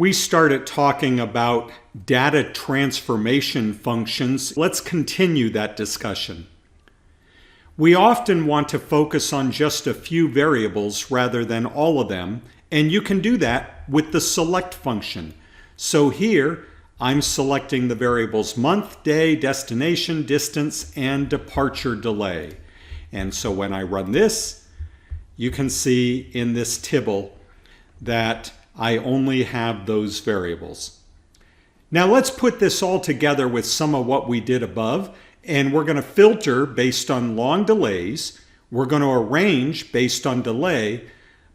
We started talking about data transformation functions. Let's continue that discussion. We often want to focus on just a few variables rather than all of them, and you can do that with the select function. So here, I'm selecting the variables month, day, destination, distance, and departure delay. And so when I run this, you can see in this tibble that I only have those variables. Now let's put this all together with some of what we did above, and we're going to filter based on long delays. We're going to arrange based on delay,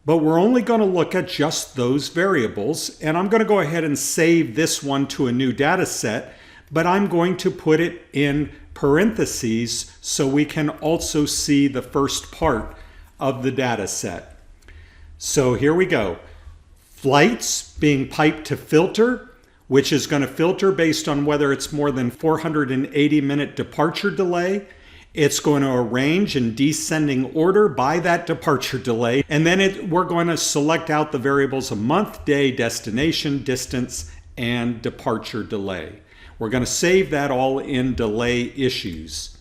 but we're only going to look at just those variables. And I'm going to go ahead and save this one to a new data set, but I'm going to put it in parentheses so we can also see the first part of the data set. So here we go. Flights being piped to filter, which is going to filter based on whether it's more than 480-minute departure delay. It's going to arrange in descending order by that departure delay. And then we're going to select out the variables of month, day, destination, distance, and departure delay. We're going to save that all in delay issues.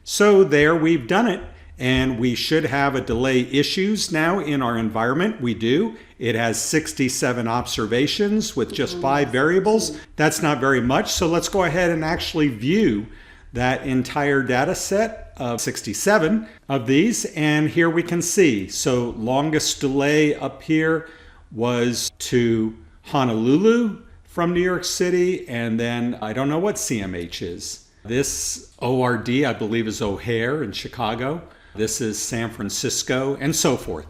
So there we've done it. And we should have a delay issues now in our environment. We do. It has 67 observations with just 5 variables. That's not very much. So let's go ahead and actually view that entire data set of 67 of these. And here we can see. So longest delay up here was to Honolulu from New York City. And then I don't know what CMH is. This ORD, I believe, is O'Hare in Chicago. This is San Francisco, and so forth.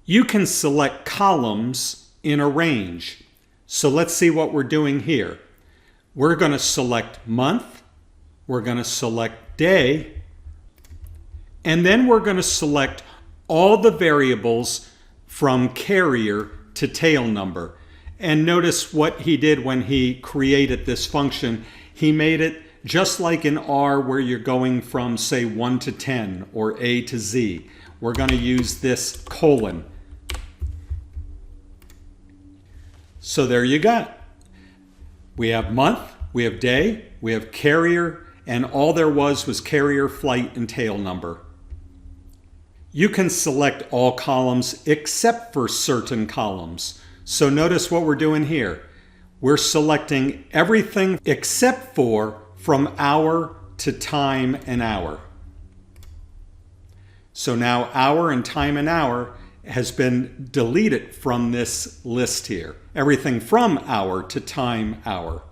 You can select columns in a range. So let's see what we're doing here. We're going to select month, we're going to select day, and then we're going to select all the variables from carrier to tail number. And notice what he did when he created this function. He made it just like in R where you're going from, say, 1 to 10 or A to Z. We're going to use this colon. So there you go. We have month, we have day, we have carrier, and all there was carrier, flight, and tail number. You can select all columns except for certain columns. So notice what we're doing here. We're selecting everything except for from hour to time and hour. So now hour and time and hour has been deleted from this list here. Everything from hour to time hour.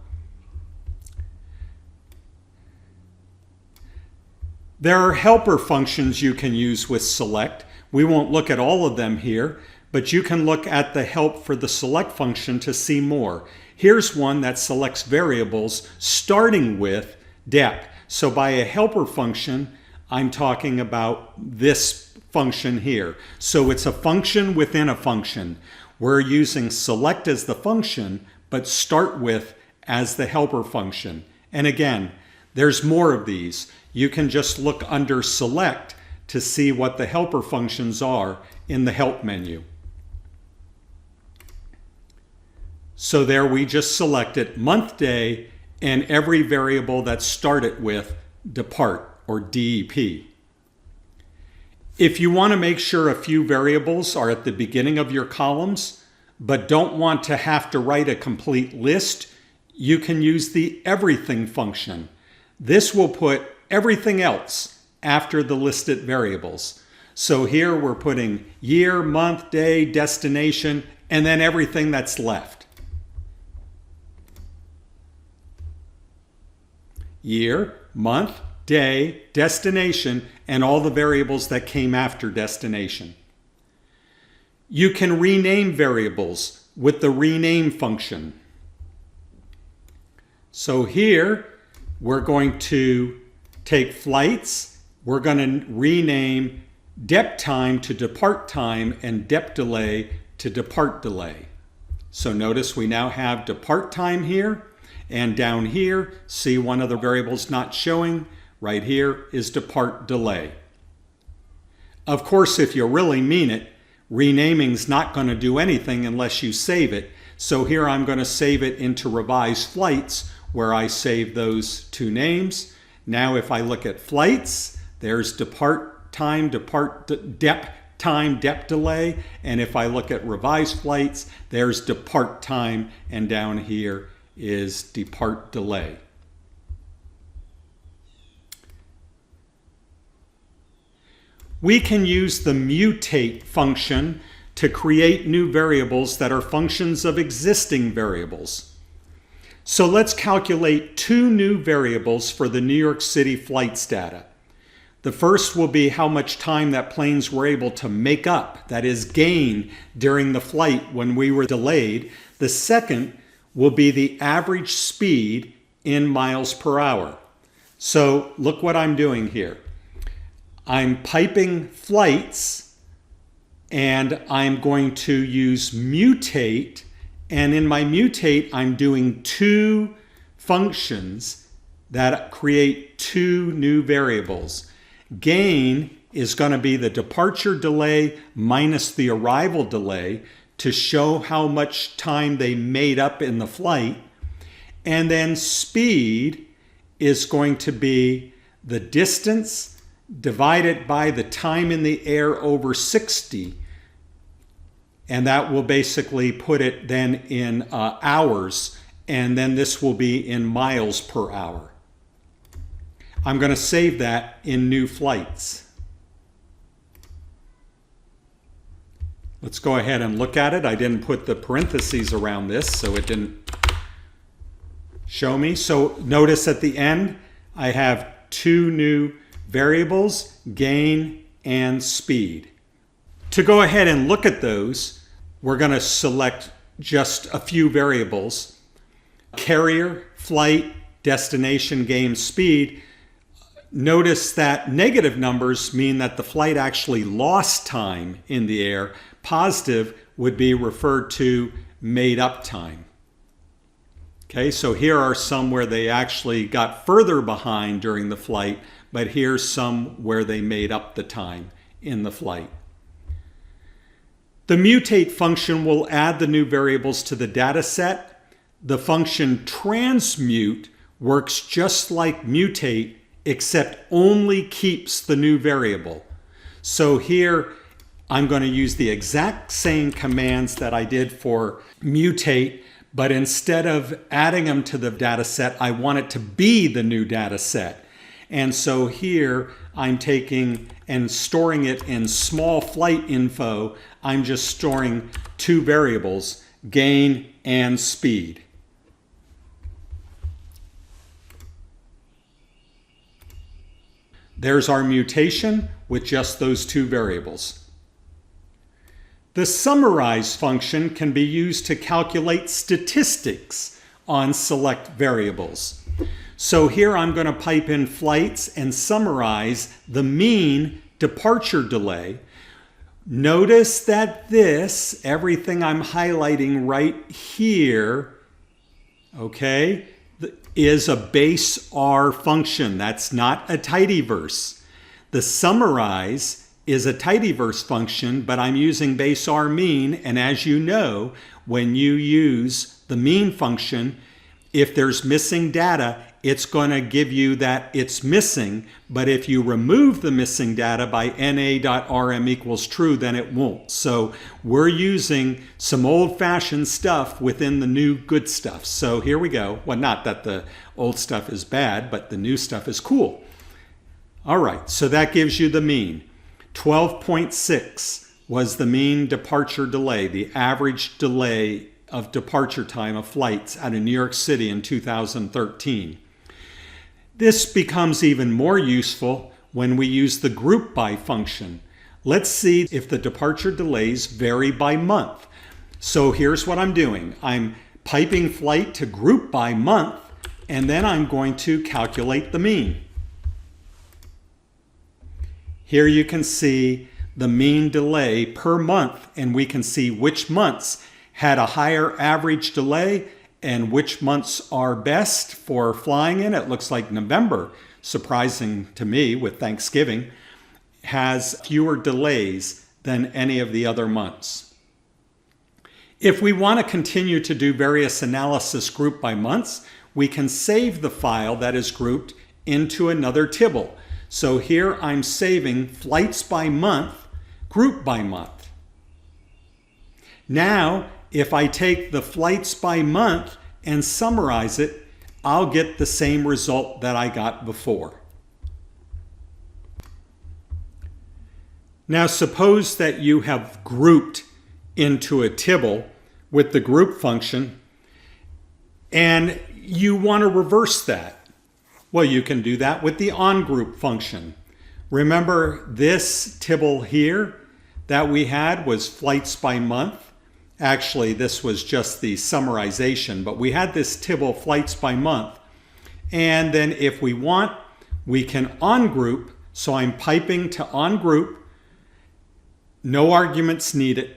There are helper functions you can use with select. We won't look at all of them here, but you can look at the help for the select function to see more. Here's one that selects variables starting with dep. So by a helper function, I'm talking about this function here. So it's a function within a function. We're using select as the function, but start with as the helper function. And again, there's more of these. You can just look under select to see what the helper functions are in the help menu. So there we just selected month, day, and every variable that started with depart or DEP. If you want to make sure a few variables are at the beginning of your columns, but don't want to have to write a complete list, you can use the everything function. This will put everything else after the listed variables. So here we're putting year, month, day, destination, and then everything that's left. Year, month, day, destination, and all the variables that came after destination. You can rename variables with the rename function. So here, we're going to take flights. We're going to rename dep time to depart time and dep delay to depart delay. So notice we now have depart time here. And down here, see one of the variables not showing. Right here is depart delay. Of course, if you really mean it, renaming's not going to do anything unless you save it. So here I'm going to save it into revised flights where I save those two names. Now if I look at flights, there's depart time, dep delay. And if I look at revised flights, there's depart time, and down here is depart delay. We can use the mutate function to create new variables that are functions of existing variables. So let's calculate two new variables for the New York City flights data. The first will be how much time that planes were able to make up, that is gain, during the flight when we were delayed. The second will be the average speed in miles per hour. So look what I'm doing here. I'm piping flights, and I'm going to use mutate, and in my mutate I'm doing two functions that create two new variables. Gain is going to be the departure delay minus the arrival delay to show how much time they made up in the flight, and then speed is going to be the distance divided by the time in the air over 60, and that will basically put it then in hours, and then this will be in miles per hour. I'm going to save that in new flights. Let's go ahead and look at it. I didn't put the parentheses around this, so it didn't show me. So notice at the end, I have two new variables, gain and speed. To go ahead and look at those, we're going to select just a few variables. Carrier, flight, destination, gain, speed. Notice that negative numbers mean that the flight actually lost time in the air. Positive would be referred to made up time. Okay, so here are some where they actually got further behind during the flight, but here's some where they made up the time in the flight. The mutate function will add the new variables to the data set. The function transmute works just like mutate, except only keeps the new variable. So here I'm going to use the exact same commands that I did for mutate, but instead of adding them to the data set, I want it to be the new data set. And so here I'm taking and storing it in small flight info. I'm just storing two variables, gain and speed. There's our mutation with just those two variables. The summarize function can be used to calculate statistics on select variables. So here I'm going to pipe in flights and summarize the mean departure delay. Notice that this, everything I'm highlighting right here, okay, is a base R function. That's not a tidyverse. The summarize is a tidyverse function, but I'm using base R mean, and as you know, when you use the mean function, if there's missing data, it's going to give you that it's missing, but if you remove the missing data by na.rm equals true, then it won't. So we're using some old-fashioned stuff within the new good stuff. So here we go. Well, not that the old stuff is bad, but the new stuff is cool. All right, so that gives you the mean. 12.6 was the mean departure delay, the average delay of departure time of flights out of New York City in 2013. This becomes even more useful when we use the group by function. Let's see if the departure delays vary by month. So here's what I'm doing. I'm piping flight to group by month, and then I'm going to calculate the mean. Here you can see the mean delay per month, and we can see which months had a higher average delay and which months are best for flying in. It looks like November, surprising to me with Thanksgiving, has fewer delays than any of the other months. If we want to continue to do various analysis group by months, we can save the file that is grouped into another tibble. So here I'm saving flights by month, group by month. Now, if I take the flights by month and summarize it, I'll get the same result that I got before. Now suppose that you have grouped into a tibble with the group function and you want to reverse that. Well, you can do that with the onGroup function. Remember this tibble here that we had was flights by month. Actually, this was just the summarization, but we had this tibble flights by month. And then if we want, we can onGroup. So I'm piping to onGroup, no arguments needed,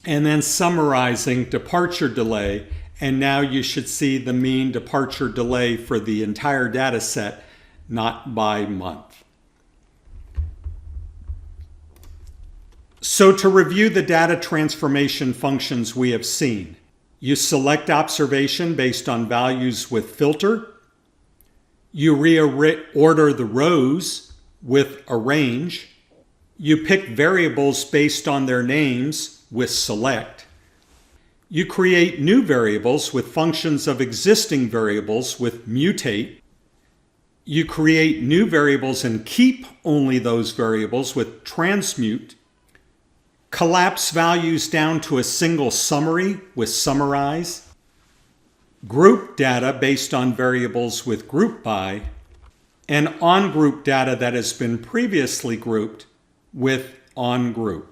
and then summarizing departure delay. And now you should see the mean departure delay for the entire data set, not by month. So to review the data transformation functions we have seen, you select observation based on values with filter. You reorder the rows with arrange. You pick variables based on their names with select. You create new variables with functions of existing variables with mutate. You create new variables and keep only those variables with transmute. Collapse values down to a single summary with summarize. Group data based on variables with group by. And onGroup data that has been previously grouped with onGroup.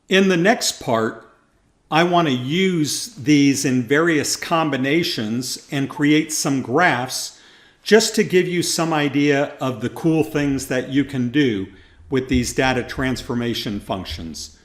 In the next part, I want to use these in various combinations and create some graphs just to give you some idea of the cool things that you can do with these data transformation functions.